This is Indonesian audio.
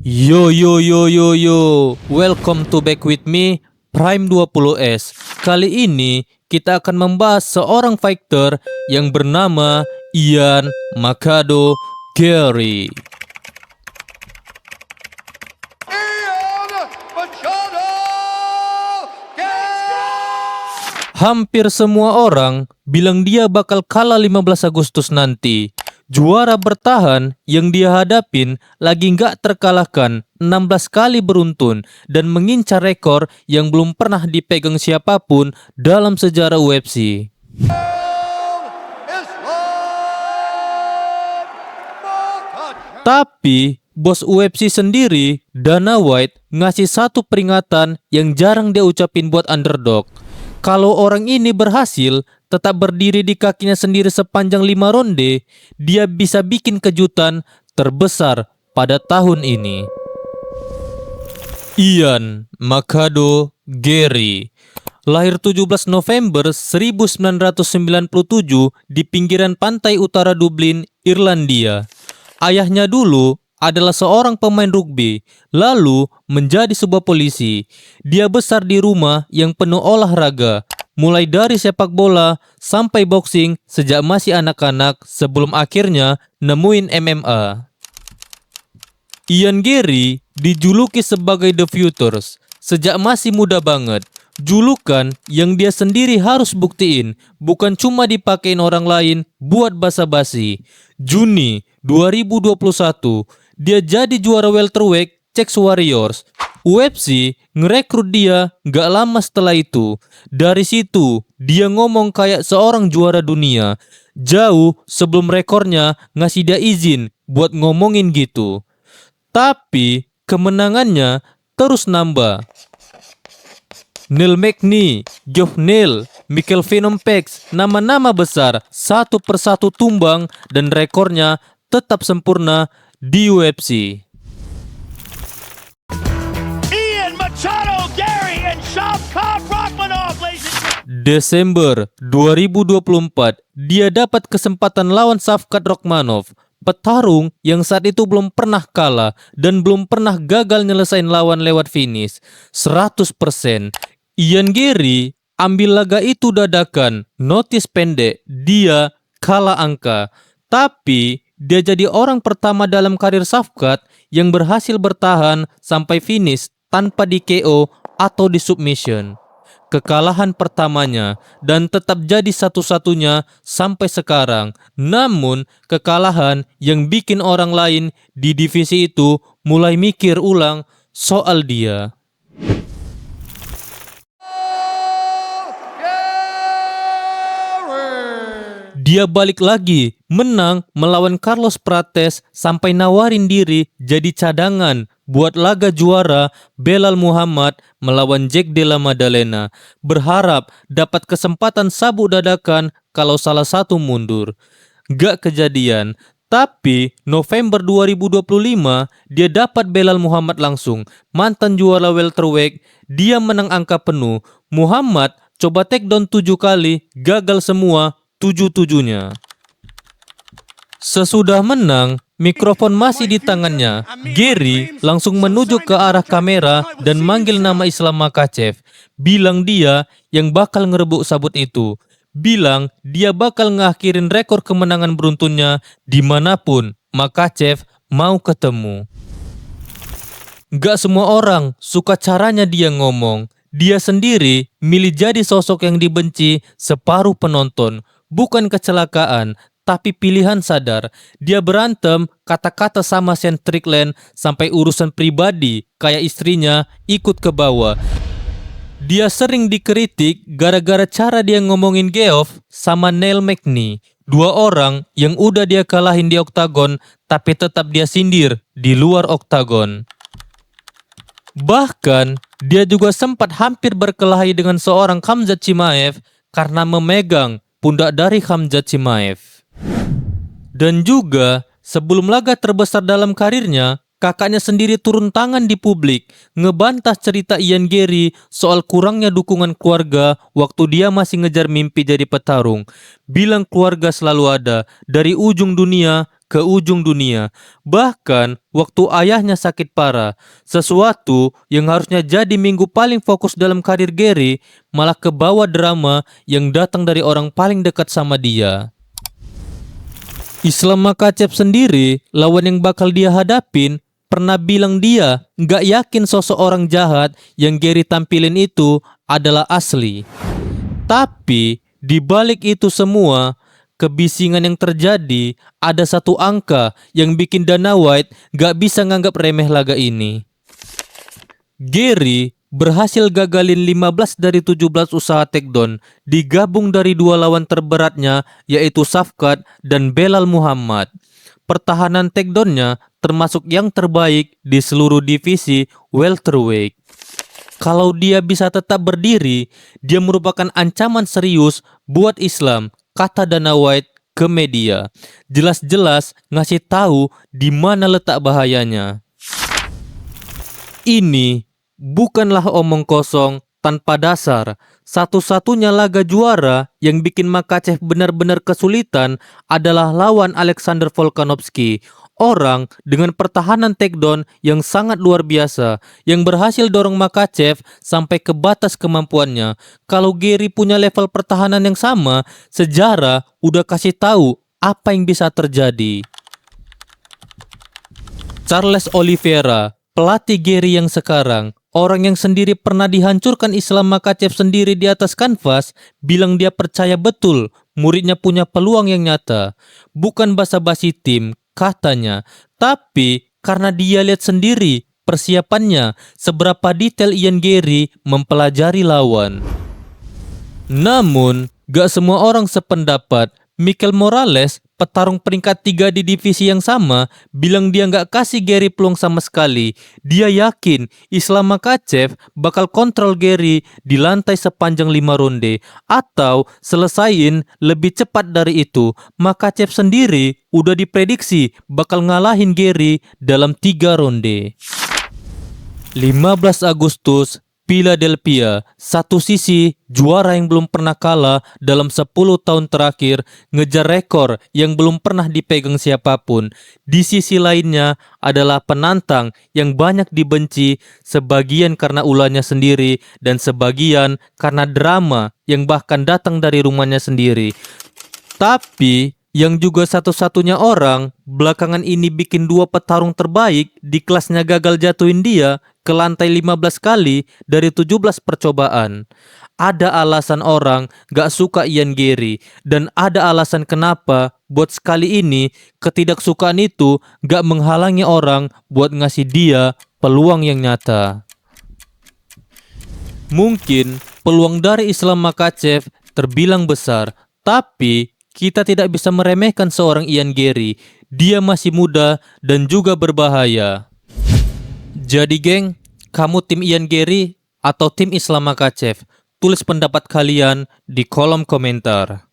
Yo yo yo yo yo, welcome to back with me, Prime 20S. Kali ini kita akan membahas seorang fighter yang bernama Ian Machado Gary. Ian Machado Gary! Hampir semua orang bilang dia bakal kalah 15 Agustus nanti. Juara bertahan yang dia hadapin lagi nggak terkalahkan 16 kali beruntun dan mengincar rekor yang belum pernah dipegang siapapun dalam sejarah UFC. Tapi bos UFC sendiri, Dana White, ngasih satu peringatan yang jarang dia ucapin buat underdog. Kalau orang ini berhasil tetap berdiri di kakinya sendiri sepanjang 5 ronde, dia bisa bikin kejutan terbesar pada tahun ini. Ian Machado Gary lahir 17 November 1997 di pinggiran pantai utara Dublin, Irlandia. Ayahnya dulu adalah seorang pemain rugby, lalu menjadi sebuah polisi. Dia besar di rumah yang penuh olahraga, mulai dari sepak bola sampai boxing sejak masih anak-anak sebelum akhirnya nemuin MMA. Ian Gary dijuluki sebagai The Futures sejak masih muda banget. Julukan yang dia sendiri harus buktiin, bukan cuma dipakein orang lain buat basa-basi. Juni 2021, dia jadi juara welterweight Czech Warriors. UFC ngerekrut dia gak lama setelah itu. Dari situ, dia ngomong kayak seorang juara dunia. Jauh sebelum rekornya ngasih dia izin buat ngomongin gitu. Tapi kemenangannya terus nambah. Neil Magny, Geoff Neal, Michael Venom Pax, nama-nama besar satu persatu tumbang dan rekornya tetap sempurna di UFC. Ian Machado Gary and Shavkat Rakhmonov, ladies and gentlemen. Desember 2024, dia dapat kesempatan lawan Shavkat Rakhmonov, petarung yang saat itu belum pernah kalah dan belum pernah gagal nyelesain lawan lewat finish 100%. Ian Gary ambil laga itu dadakan, notis pendek, dia kalah angka. Tapi dia jadi orang pertama dalam karir Shavkat yang berhasil bertahan sampai finish tanpa di KO atau di submission. Kekalahan pertamanya dan tetap jadi satu-satunya sampai sekarang. Namun kekalahan yang bikin orang lain di divisi itu mulai mikir ulang soal dia. Dia balik lagi, menang melawan Carlos Prates sampai nawarin diri jadi cadangan buat laga juara Belal Muhammad melawan Jack Della Maddalena. Berharap dapat kesempatan sabuk dadakan kalau salah satu mundur. Gak kejadian, tapi November 2025 dia dapat Belal Muhammad langsung. Mantan juara welterweight, dia menang angka penuh. Muhammad coba takedown 7 kali, gagal semua 7-7-nya. Sesudah menang, mikrofon masih di tangannya. Gary langsung menuju ke arah kamera dan manggil nama Islam Makhachev. Bilang dia yang bakal ngerebut sabut itu. Bilang dia bakal ngakhirin rekor kemenangan beruntunnya dimanapun Makhachev mau ketemu. Gak semua orang suka caranya dia ngomong. Dia sendiri milih jadi sosok yang dibenci separuh penonton. Bukan kecelakaan, tapi pilihan sadar. Dia berantem kata-kata sama Sean Strickland sampai urusan pribadi kayak istrinya ikut ke bawah. Dia sering dikritik gara-gara cara dia ngomongin Geoff sama Neil Magny. Dua orang yang udah dia kalahin di oktagon tapi tetap dia sindir di luar oktagon. Bahkan dia juga sempat hampir berkelahi dengan seorang Khamzat Chimaev karena memegang pundak dari Khamzat Chimaev. Dan juga sebelum laga terbesar dalam karirnya, kakaknya sendiri turun tangan di publik ngebantah cerita Ian Gary soal kurangnya dukungan keluarga waktu dia masih ngejar mimpi jadi petarung. Bilang keluarga selalu ada dari ujung dunia ke ujung dunia. Bahkan waktu ayahnya sakit parah, sesuatu yang harusnya jadi minggu paling fokus dalam karir Gary malah kebawa drama yang datang dari orang paling dekat sama dia. Islam Makhachev sendiri, lawan yang bakal dia hadapin, pernah bilang dia nggak yakin sosok orang jahat yang Gary tampilin itu adalah asli. Tapi di balik itu semua, kebisingan yang terjadi, ada satu angka yang bikin Dana White gak bisa nganggap remeh laga ini. Gary berhasil gagalin 15 dari 17 usaha takedown, digabung dari dua lawan terberatnya yaitu Shavkat dan Belal Muhammad. Pertahanan takedownnya termasuk yang terbaik di seluruh divisi welterweight. Kalau dia bisa tetap berdiri, dia merupakan ancaman serius buat Islam, kata Dana White ke media. Jelas-jelas ngasih tahu di mana letak bahayanya. Ini bukanlah omong kosong tanpa dasar. Satu-satunya laga juara yang bikin Makhachev benar-benar kesulitan adalah lawan Alexander Volkanovski. Orang dengan pertahanan takedown yang sangat luar biasa, yang berhasil dorong Makhachev sampai ke batas kemampuannya. Kalau Gary punya level pertahanan yang sama, sejarah udah kasih tahu apa yang bisa terjadi. Charles Oliveira, pelatih Gary yang sekarang, orang yang sendiri pernah dihancurkan Islam Makhachev sendiri di atas kanvas, bilang dia percaya betul muridnya punya peluang yang nyata. Bukan basa-basi tim, katanya, tapi karena dia lihat sendiri persiapannya, seberapa detail Ian Gary mempelajari lawan. Namun, gak semua orang sependapat. Mikel Morales, petarung peringkat 3 di divisi yang sama, bilang dia gak kasih Gary peluang sama sekali. Dia yakin Islam Makhachev bakal kontrol Gary di lantai sepanjang 5 ronde, atau selesain lebih cepat dari itu. Makhachev sendiri udah diprediksi bakal ngalahin Gary dalam 3 ronde. 15 Agustus, Philadelphia, satu sisi juara yang belum pernah kalah dalam 10 tahun terakhir, ngejar rekor yang belum pernah dipegang siapapun. Di sisi lainnya adalah penantang yang banyak dibenci, sebagian karena ulahnya sendiri dan sebagian karena drama yang bahkan datang dari rumahnya sendiri. Tapi yang juga satu-satunya orang belakangan ini bikin dua petarung terbaik di kelasnya gagal jatuhin dia ke lantai 15 kali dari 17 percobaan. Ada alasan orang gak suka Ian Gary, dan ada alasan kenapa buat sekali ini ketidaksukaan itu gak menghalangi orang buat ngasih dia peluang yang nyata. Mungkin peluang dari Islam Makhachev terbilang besar, tapi kita tidak bisa meremehkan seorang Ian Gary. Dia masih muda dan juga berbahaya. Jadi geng, kamu tim Ian Gary atau tim Islam Makhachev? Tulis pendapat kalian di kolom komentar.